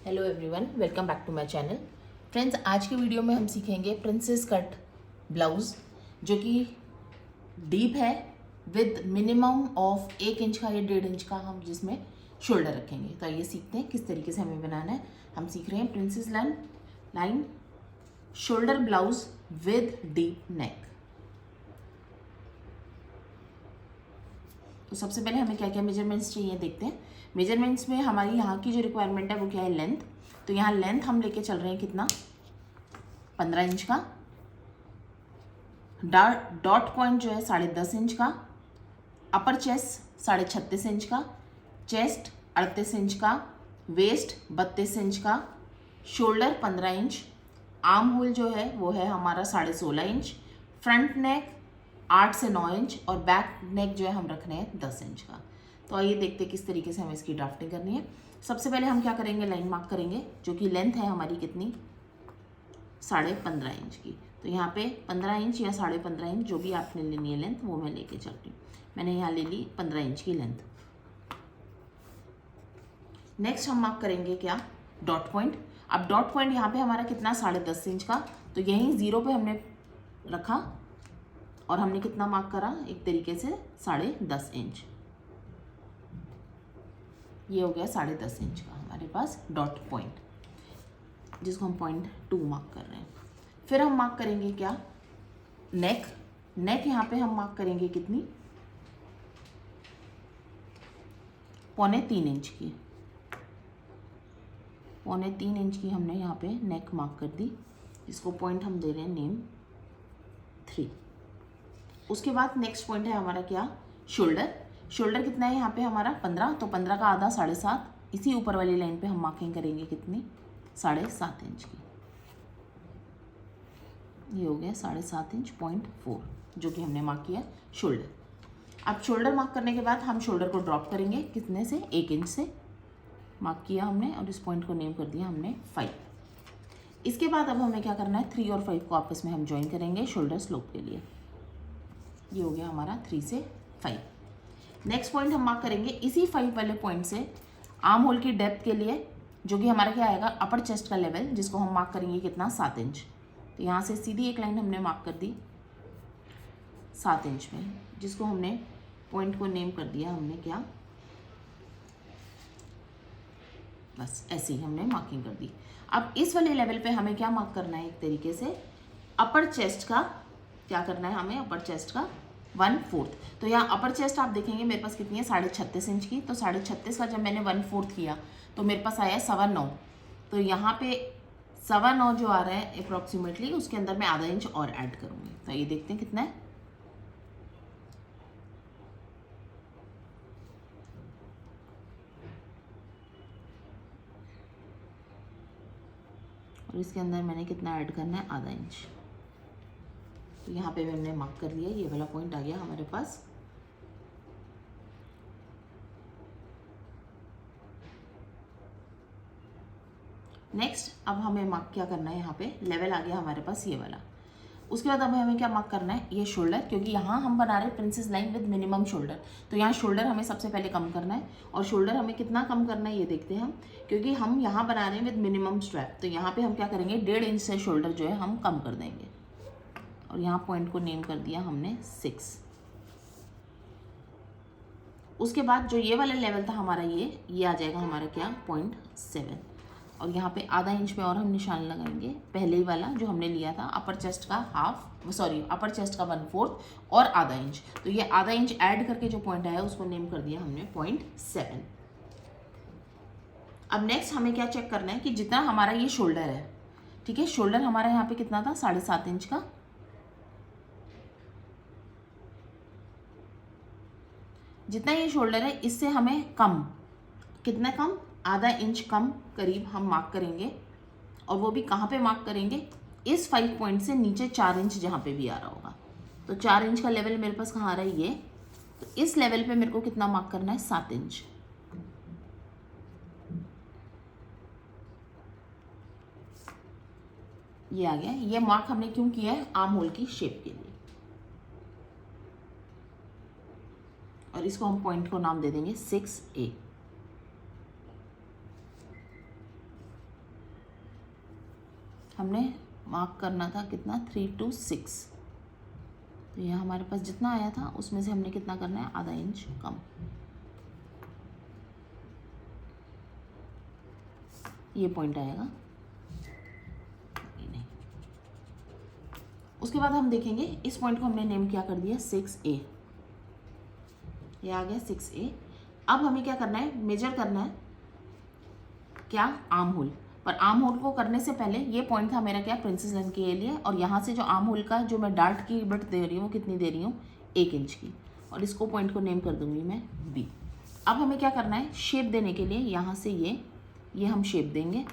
Hello everyone, welcome back to my channel. Friends, आज की video में हम सीखेंगे प्रिंसेस कट ब्लाउज़ जो कि डीप है विद मिनिमम ऑफ 1 इंच का या 1.5 इंच का हम जिसमें शोल्डर रखेंगे। तो आइए सीखते हैं किस तरीके से हमें बनाना है। हम सीख रहे हैं princess line shoulder blouse with deep neck. तो सबसे पहले हमें क्या क्या मेजरमेंट्स चाहिए देखते हैं। मेजरमेंट्स में हमारी यहाँ की जो रिक्वायरमेंट है वो क्या है, लेंथ। तो यहाँ लेंथ हम लेके चल रहे हैं कितना, 15 इंच का। डॉट पॉइंट जो है 10.5 इंच का। अपर चेस्ट 36.5 इंच का। चेस्ट 38 इंच का। वेस्ट 32 इंच का। Shoulder 15 inch. आर्म होल जो है वो है हमारा 16.5 इंच। फ्रंट नेक 8 से 9 इंच और बैक नेक जो है हम रख रहे हैं 10 इंच का। तो आइए देखते हैं किस तरीके से हमें इसकी ड्राफ्टिंग करनी है। सबसे पहले हम क्या करेंगे, लाइन मार्क करेंगे जो कि लेंथ है हमारी कितनी, 15.5 इंच की। तो यहाँ पे 15 इंच या 15.5 इंच जो भी आपने लेनी है लेंथ वो मैं लेके चल रही हूँ। मैंने यहाँ ले ली 15 इंच की लेंथ। नेक्स्ट हम मार्क करेंगे क्या, डॉट पॉइंट। अब डॉट पॉइंट यहाँ पे हमारा कितना, 10.5 इंच का। तो यहीं जीरो पे हमने रखा और हमने कितना मार्क करा, एक तरीके से 10.5 इंच। ये हो गया 10.5 इंच का हमारे पास डॉट पॉइंट, जिसको हम पॉइंट 2 मार्क कर रहे हैं। फिर हम मार्क करेंगे क्या, नेक। नेक यहाँ पे हम मार्क करेंगे कितनी, 3.25 इंच की। 3.25 इंच की हमने यहाँ पे नेक मार्क कर दी, इसको पॉइंट हम दे रहे हैं नेम 3। उसके बाद नेक्स्ट पॉइंट है हमारा क्या, शोल्डर। शोल्डर कितना है यहाँ पे हमारा 15, तो 15 का आधा 7.5। इसी ऊपर वाली लाइन पे हम मार्किंग करेंगे कितनी, 7.5 इंच की। ये हो गया 7.5 इंच, पॉइंट 4 जो कि हमने मार्क किया शोल्डर। अब शोल्डर मार्क करने के बाद हम शोल्डर को ड्रॉप करेंगे कितने से, 1 इंच से मार्क किया हमने और इस पॉइंट को नेम कर दिया हमने 5। इसके बाद अब हमें क्या करना है, 3 और 5 को आपस में हम ज्वाइन करेंगे शोल्डर स्लोप के लिए। ये हो गया हमारा 3 से 5। नेक्स्ट पॉइंट हम मार्क करेंगे इसी 5 वाले पॉइंट से आर्म होल की डेप्थ के लिए, जो कि हमारा क्या आएगा, अपर चेस्ट का लेवल, जिसको हम मार्क करेंगे कितना, 7 इंच। तो यहाँ से सीधी एक लाइन हमने मार्क कर दी 7 इंच में, जिसको हमने पॉइंट को नेम कर दिया हमने क्या, बस ऐसे ही हमने मार्किंग कर दी। अब इस वाले लेवल पे हमें क्या मार्क करना है, एक तरीके से अपर चेस्ट का, क्या करना है हमें, अपर चेस्ट का 1/4। तो यहाँ अपर चेस्ट आप देखेंगे मेरे पास कितनी है, 36.5 इंच की। तो 36.5 का जब मैंने 1/4 किया तो मेरे पास आया 9.25। तो यहाँ पे 9.25 जो आ रहा है अप्रॉक्सीमेटली, उसके अंदर मैं आधा इंच और ऐड करूँगी। तो ये देखते हैं कितना है, और इसके अंदर मैंने कितना ऐड करना है, आधा इंच। तो यहाँ पे मैंने मार्क कर लिया, ये वाला पॉइंट आ गया हमारे पास। नेक्स्ट अब हमें मार्क क्या करना है, यहाँ पे लेवल आ गया हमारे पास ये वाला। उसके बाद अब हमें क्या मार्क करना है, ये शोल्डर, क्योंकि यहाँ हम बना रहे हैं princess line with minimum shoulder. तो यहाँ शोल्डर हमें सबसे पहले कम करना है। और शोल्डर हमें कितना कम करना है ये देखते हैं हम, क्योंकि हम यहाँ बना रहे हैं विद मिनिमम स्ट्रैप। तो यहाँ पे हम क्या करेंगे, 1.5 इंच से शोल्डर जो है हम कम कर देंगे। और यहाँ पॉइंट को नेम कर दिया हमने 6। उसके बाद जो ये वाला लेवल था हमारा, ये आ जाएगा हमारा क्या, पॉइंट 7। और यहाँ पे आधा इंच में और हम निशान लगाएंगे, पहले ही वाला जो हमने लिया था, अपर चेस्ट का अपर चेस्ट का 1/4 और आधा इंच। तो ये आधा इंच ऐड करके जो पॉइंट आया उसको नेम कर दिया हमने पॉइंट 7। अब नेक्स्ट हमें क्या चेक करना है कि जितना हमारा ये शोल्डर है, ठीक है, शोल्डर हमारा यहाँ पे कितना था, 7.5 इंच का। जितना ये शोल्डर है इससे हमें कम, कितना कम, आधा इंच कम करीब हम मार्क करेंगे। और वो भी कहाँ पे मार्क करेंगे, इस 5 पॉइंट से नीचे 4 इंच जहाँ पे भी आ रहा होगा। तो 4 इंच का लेवल मेरे पास कहाँ आ रहा है, ये। तो इस लेवल पे मेरे को कितना मार्क करना है, 7 इंच। ये आ गया। ये मार्क हमने क्यों किया है, आर्म होल की शेप के लिए। और इसको हम पॉइंट को नाम दे देंगे 6A। हमने मार्क करना था कितना 3 to 6, तो यहाँ हमारे पास जितना आया था उसमें से हमने कितना करना है, आधा इंच कम। ये पॉइंट आएगा, ये नहीं। उसके बाद हम देखेंगे इस पॉइंट को हमने नेम क्या कर दिया 6A, ये आ गया 6A। अब हमें क्या करना है, मेजर करना है क्या, आर्म होल। पर आर्म होल को करने से पहले ये पॉइंट था मेरा क्या, प्रिंसेस लाइन के लिए, और यहाँ से जो आर्म होल का जो मैं डार्ट की विड्थ दे रही हूँ वो कितनी दे रही हूँ, 1 इंच की, और इसको पॉइंट को नेम कर दूंगी मैं B। अब हमें क्या करना है, शेप देने के लिए यहाँ से ये हम शेप देंगे।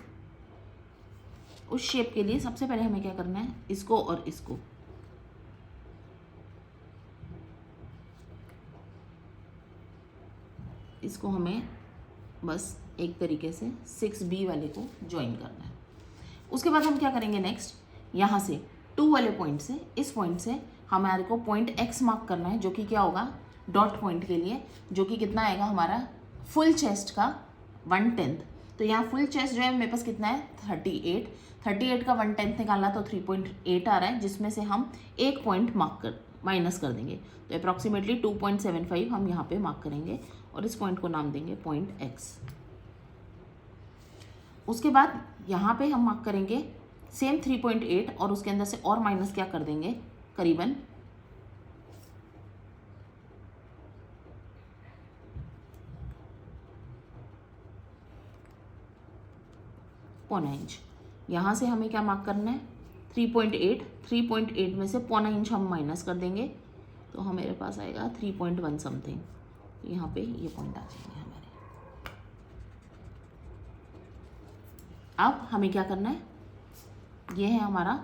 उस शेप के लिए सबसे पहले हमें क्या करना है, इसको और इसको हमें बस एक तरीके से 6B वाले को ज्वाइन करना है। उसके बाद हम क्या करेंगे नेक्स्ट, यहाँ से 2 वाले पॉइंट से, इस पॉइंट से हमारे को पॉइंट X मार्क करना है, जो कि क्या होगा, डॉट पॉइंट के लिए, जो कि कितना आएगा हमारा फुल चेस्ट का 1/10। तो यहाँ फुल चेस्ट जो है मेरे पास कितना है 38 का 1/10 निकालना, तो 3.8 आ रहा है, जिसमें से हम एक पॉइंट माइनस कर देंगे, तो अप्रॉक्सीमेटली 2.75 हम यहाँ पे मार्क करेंगे, और इस पॉइंट को नाम देंगे पॉइंट X। उसके बाद यहाँ पे हम मार्क करेंगे सेम 3.8, और उसके अंदर से और माइनस क्या कर देंगे, करीबन 0.25 इंच। यहाँ से हमें क्या मार्क करना है 3.8 में से 0.25 इंच हम माइनस कर देंगे, तो हमारे पास आएगा 3.1 समथिंग। यहाँ पे ये पॉइंट आ जाएंगे हमारे। अब हमें क्या करना है, ये है हमारा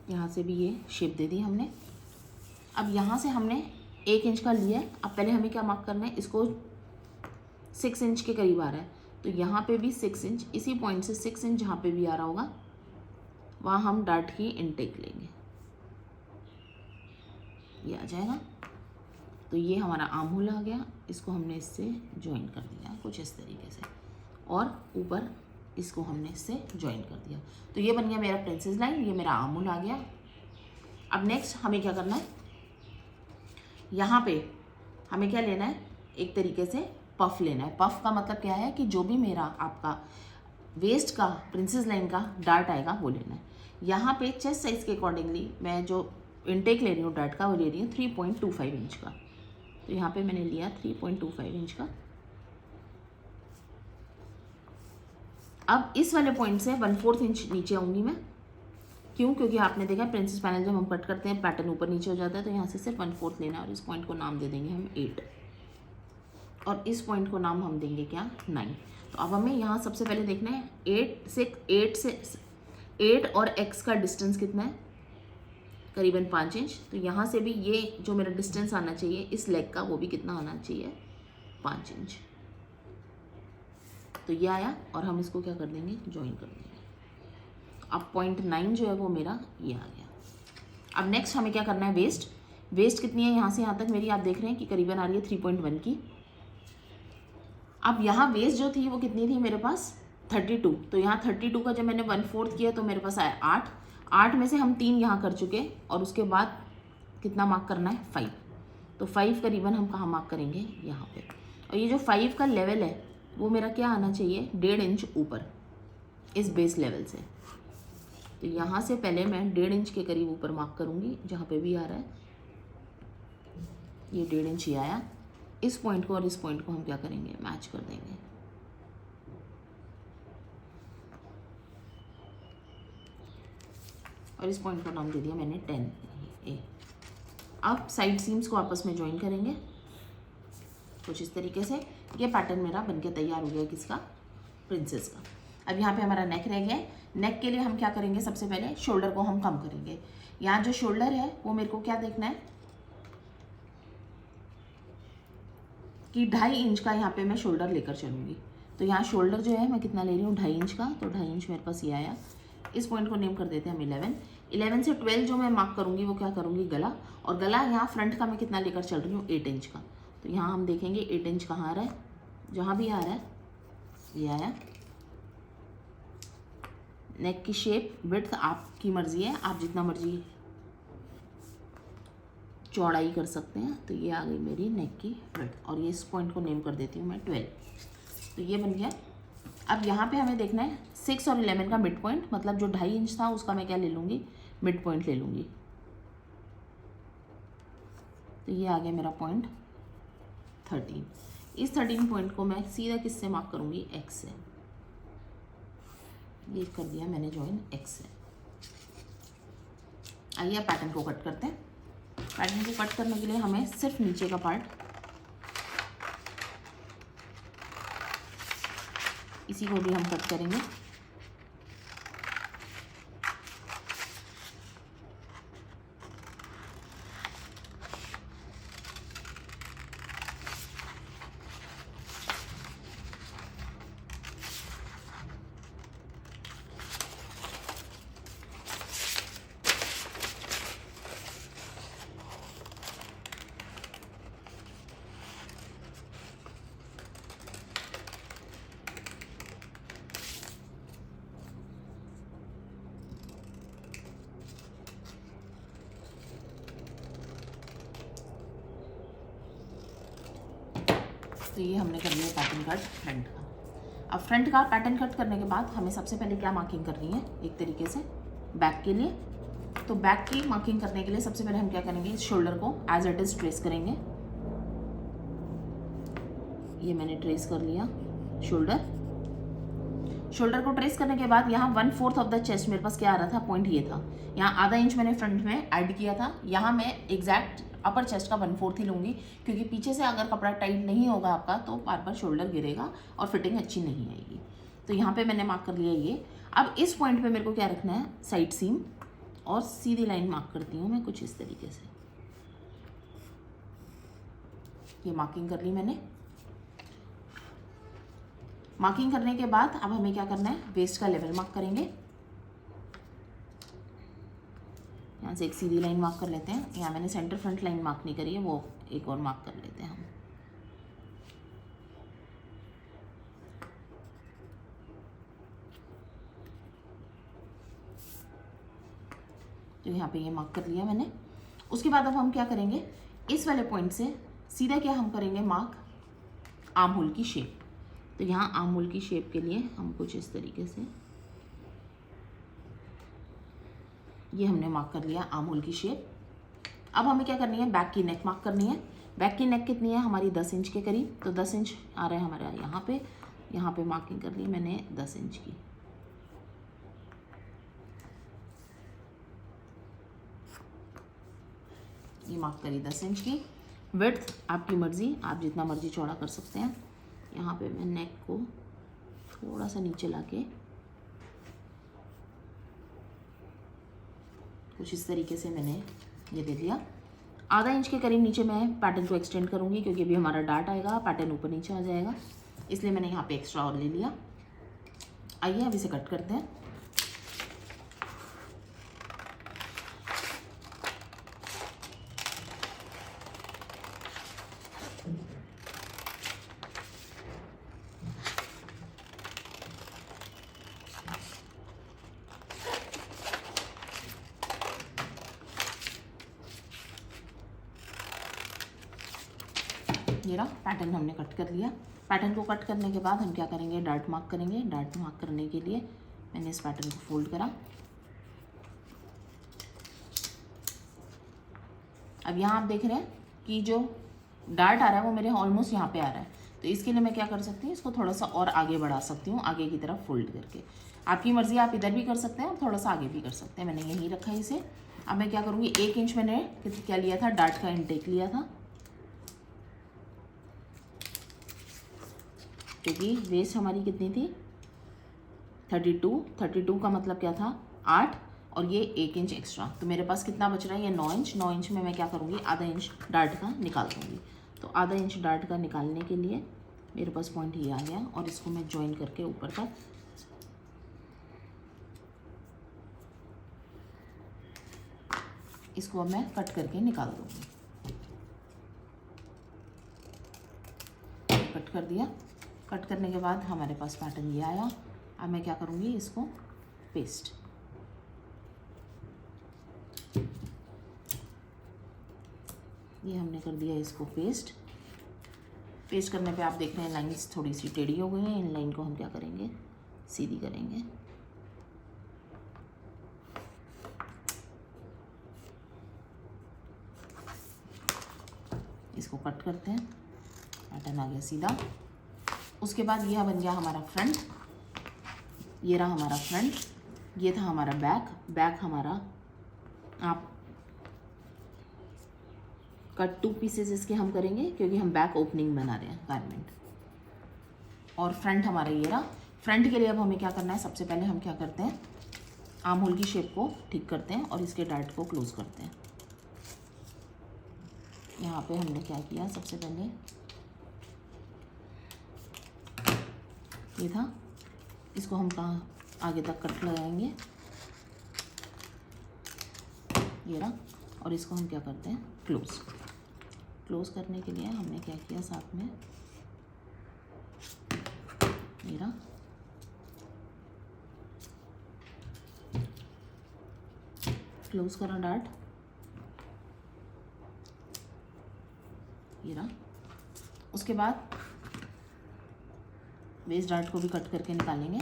यहाँ से भी ये शेप दे दी हमने। अब यहाँ से हमने 1 इंच का लिया है। अब पहले हमें क्या मार्क करना है, इसको 6 इंच के करीब आ रहा है, तो यहाँ पे भी 6 इंच, इसी पॉइंट से 6 इंच जहाँ पे भी आ रहा होगा वहाँ हम डार्ट की इनटेक लेंगे, ये आ जाएगा। तो ये हमारा आर्म होल आ गया, इसको हमने इससे ज्वाइन कर दिया कुछ इस तरीके से, और ऊपर इसको हमने इससे ज्वाइन कर दिया। तो ये बन गया मेरा प्रिंसेस लाइन, ये मेरा आर्म होल आ गया। अब नेक्स्ट हमें क्या करना है, यहाँ पे हमें क्या लेना है, एक तरीके से पफ लेना है। पफ का मतलब क्या है कि जो भी मेरा आपका वेस्ट का प्रिंसेस लाइन का डार्ट आएगा वो लेना है। यहाँ पे चेस्ट साइज के अकॉर्डिंगली मैं जो इनटेक ले रही हूँ डार्ट का, वो ले रही हूँ 3.25 इंच का। तो यहाँ पे मैंने लिया 3.25 इंच का। अब इस वाले पॉइंट से 1/4 इंच नीचे आऊँगी मैं, क्यों, क्योंकि आपने देखा प्रिंसेस पैनल जब हम कट करते हैं पैटर्न ऊपर नीचे हो जाता है, तो यहाँ से सिर्फ 1/4 लेना है, और इस पॉइंट को नाम दे देंगे हम 8, और इस पॉइंट को नाम हम देंगे क्या, 9। तो अब हमें यहाँ सबसे पहले देखना है 8 और x का डिस्टेंस कितना है, करीबन 5 इंच। तो यहाँ से भी ये जो मेरा डिस्टेंस आना चाहिए इस लेग का, वो भी कितना आना चाहिए, 5 इंच। तो ये आया, और हम इसको क्या कर देंगे, ज्वाइन कर देंगे। अब 0.9 जो है वो मेरा ये आ गया। अब नेक्स्ट हमें क्या करना है, वेस्ट कितनी है, यहाँ से यहाँ तक मेरी आप देख रहे हैं कि करीबन आ रही है 3.1 की। अब यहाँ वेस्ट जो थी वो कितनी थी मेरे पास, 32। तो यहाँ 32 का जब मैंने 1/4 किया तो मेरे पास आया 8 में से हम 3 यहाँ कर चुके, और उसके बाद कितना मार्क करना है, 5। तो 5 करीबन हम कहाँ मार्क करेंगे, यहाँ पे। और ये जो 5 का लेवल है वो मेरा क्या आना चाहिए, 1.5 इंच ऊपर इस बेस लेवल से। तो यहाँ से पहले मैं 1.5 इंच के करीब ऊपर मार्क करूँगी, जहाँ पे भी आ रहा है ये 1.5 इंच ही आया। इस पॉइंट को और इस पॉइंट को हम क्या करेंगे, मैच कर देंगे। और इस पॉइंट का नाम दे दिया मैंने 10A। अब साइड सीम्स को आपस में ज्वाइन करेंगे कुछ इस तरीके से। ये पैटर्न मेरा बनके तैयार हो गया किसका, प्रिंसेस का। अब यहाँ पे हमारा नेक रह गया है। नेक के लिए हम क्या करेंगे, सबसे पहले शोल्डर को हम कम करेंगे। यहाँ जो शोल्डर है वो मेरे को क्या देखना है कि 2.5 इंच का यहाँ पे मैं शोल्डर लेकर चलूँगी। तो यहाँ शोल्डर जो है मैं कितना ले रही हूँ, 2.5 इंच का। तो 2.5 इंच मेरे पास ये आया। इस पॉइंट को नेम कर देते हैं हम 11 से 12 जो मैं मार्क करूँगी वो क्या करूँगी, गला। और गला यहाँ फ्रंट का मैं कितना लेकर चल रही हूँ, 8 इंच का। तो यहाँ हम देखेंगे 8 इंच कहाँ आ रहा है, जहाँ भी आ रहा है ये आया। नेक की शेप विड्थ आपकी मर्ज़ी है, आप जितना मर्जी चौड़ाई कर सकते हैं। तो ये आ गई मेरी नेक की विड्थ, और ये इस पॉइंट को नेम कर देती हूँ मैं 12। तो ये बन गया। अब यहाँ पे हमें देखना है 6 और 11 का मिड पॉइंट, मतलब जो 2.5 इंच था उसका मैं क्या ले लूँगी, मिड पॉइंट ले लूँगी। तो ये आ गया मेरा पॉइंट 13। इस 13 पॉइंट को मैं सीधा किससे मार्क करूँगी, एक्स से। ये कर दिया मैंने ज्वाइन एक्स से। आइए पैटर्न को कट करते हैं। पैटर्न को कट करने के लिए हमें सिर्फ नीचे का पार्ट, इसी को भी हम कट करेंगे। तो ये हमने कर लिया पैटर्न कट फ्रंट का। अब फ्रंट का पैटर्न कट करने के बाद हमें सबसे पहले क्या मार्किंग करनी है, एक तरीके से बैक के लिए। तो बैक की मार्किंग करने के लिए सबसे पहले हम क्या करेंगे, इस शोल्डर को एज इट इज ट्रेस करेंगे। ये मैंने ट्रेस कर लिया शोल्डर। शोल्डर को ट्रेस करने के बाद यहाँ 1/4 ऑफ द चेस्ट मेरे पास क्या आ रहा था, पॉइंट ये था। यहाँ आधा इंच मैंने फ्रंट में ऐड किया था। यहाँ मैं एग्जैक्ट अपर चेस्ट का 1/4 ही लूँगी, क्योंकि पीछे से अगर कपड़ा टाइट नहीं होगा आपका तो बार बार शोल्डर गिरेगा और फिटिंग अच्छी नहीं आएगी। तो यहाँ पे मैंने मार्क कर लिया ये। अब इस पॉइंट पे मेरे को क्या रखना है, साइड सीम, और सीधी लाइन मार्क करती हूँ मैं कुछ इस तरीके से। ये मार्किंग कर ली मैंने। मार्किंग करने के बाद अब हमें क्या करना है, वेस्ट का लेवल मार्क करेंगे। यहाँ से एक सीधी लाइन मार्क कर लेते हैं। यहाँ मैंने सेंटर फ्रंट लाइन मार्क नहीं करी है, वो एक और मार्क कर लेते हैं हम। तो यहाँ पे ये मार्क कर लिया मैंने। उसके बाद अब हम क्या करेंगे, इस वाले पॉइंट से सीधा क्या हम करेंगे, मार्क आर्म होल की शेप। तो यहाँ आर्म होल की शेप के लिए हम कुछ इस तरीके से, ये हमने मार्क कर लिया आर्म होल की शेप। अब हमें क्या करनी है, बैक की नेक मार्क करनी है। बैक की नेक कितनी है हमारी, 10 इंच के करीब। तो 10 इंच आ रहा है हमारा यहाँ पे मार्किंग कर ली मैंने 10 इंच की। ये मार्क करी 10 इंच की। विड्थ आपकी मर्ज़ी, आप जितना मर्जी चौड़ा कर सकते हैं। यहाँ पे मैं नेक को थोड़ा सा नीचे लाके कुछ इस तरीके से मैंने ये दे दिया। आधा इंच के करीब नीचे मैं पैटर्न को एक्सटेंड करूँगी, क्योंकि अभी हमारा डार्ट आएगा, पैटर्न ऊपर नीचे आ जाएगा, इसलिए मैंने यहाँ पे एक्स्ट्रा और ले लिया। आइए अब इसे कट करते हैं। ये रहा पैटर्न हमने कट कर लिया। पैटर्न को कट करने के बाद हम क्या करेंगे, डार्ट मार्क करेंगे। डार्ट मार्क करने के लिए मैंने इस पैटर्न को फोल्ड करा। अब यहाँ आप देख रहे हैं कि जो डार्ट आ रहा है वो मेरे ऑलमोस्ट यहाँ पे आ रहा है। तो इसके लिए मैं क्या कर सकती हूँ, इसको थोड़ा सा और आगे बढ़ा सकती हूँ, आगे की तरफ फोल्ड करके। आपकी मर्जी, आप इधर भी कर सकते हैं और थोड़ा सा आगे भी कर सकते हैं। मैंने यहीं रखा है इसे। अब मैं क्या करूँगी, 1 इंच मैंने क्या लिया था, डार्ट का इनटेक लिया था, क्योंकि वेस्ट हमारी कितनी थी, 32 का मतलब क्या था, 8, और ये 1 इंच एक्स्ट्रा। तो मेरे पास कितना बच रहा है, ये 9 इंच। 9 इंच में मैं क्या करूँगी, आधा इंच डार्ट का निकाल दूँगी। तो आधा इंच डार्ट का निकालने के लिए मेरे पास पॉइंट ये आ गया, और इसको मैं ज्वाइन करके ऊपर तक इसको अब मैं कट करके निकाल दूँगी। कट कर दिया। कट करने के बाद हमारे पास पैटर्न ये आया। अब मैं क्या करूँगी, इसको पेस्ट। ये हमने कर दिया इसको पेस्ट। पेस्ट करने पे आप देख रहे हैं लाइंस थोड़ी सी टेढ़ी हो गई हैं। इन लाइन को हम क्या करेंगे, सीधी करेंगे। इसको कट करते हैं, पैटर्न आ गया सीधा। उसके बाद यह बन गया हमारा फ्रंट। ये रहा हमारा फ्रंट, ये था हमारा बैक। बैक हमारा आप कट 2 पीसेस इसके हम करेंगे क्योंकि हम बैक ओपनिंग बना रहे हैं गारमेंट। और फ्रंट हमारा ये रहा। फ्रंट के लिए अब हमें क्या करना है, सबसे पहले हम क्या करते हैं, आर्म होल की शेप को ठीक करते हैं और इसके डार्ट को क्लोज करते हैं। यहाँ पे हमने क्या किया, सबसे पहले ये था, इसको हम कहाँ आगे तक कट लगाएंगे, ये रहा। और इसको हम क्या करते हैं, क्लोज। क्लोज करने के लिए हमने क्या किया, साथ में ये रहा, क्लोज करा डार्ट, ये रहा। उसके बाद वेस्ट डार्ट को भी कट करके निकालेंगे।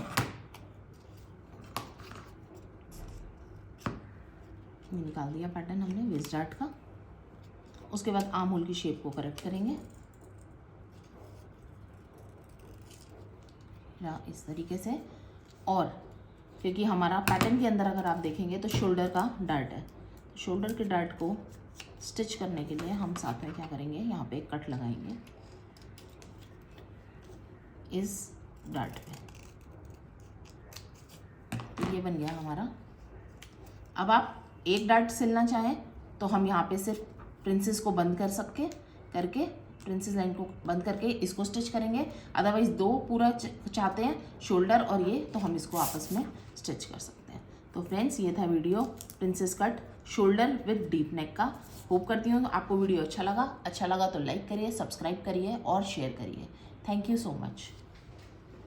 ये निकाल दिया पैटर्न हमने वेस्ट डार्ट का। उसके बाद आर्म होल की शेप को करेक्ट करेंगे इस तरीके से। और क्योंकि हमारा पैटर्न के अंदर अगर आप देखेंगे तो शोल्डर का डार्ट है, तो शोल्डर के डार्ट को स्टिच करने के लिए हम साथ में क्या करेंगे, यहाँ पे एक कट लगाएंगे इस डार्ट पे। तो ये बन गया हमारा। अब आप एक डार्ट सिलना चाहें तो हम यहाँ पे सिर्फ प्रिंसेस को बंद करके प्रिंसेस लाइन को बंद करके इसको स्टिच करेंगे। अदरवाइज 2 पूरा चाहते हैं शोल्डर और ये, तो हम इसको आपस में स्टिच कर सकते हैं। तो फ्रेंड्स, ये था video princess cut shoulder with deep neck का। होप करती हूँ आपको वीडियो अच्छा लगा तो लाइक करिए, सब्सक्राइब करिए और शेयर करिए। Thank you so much.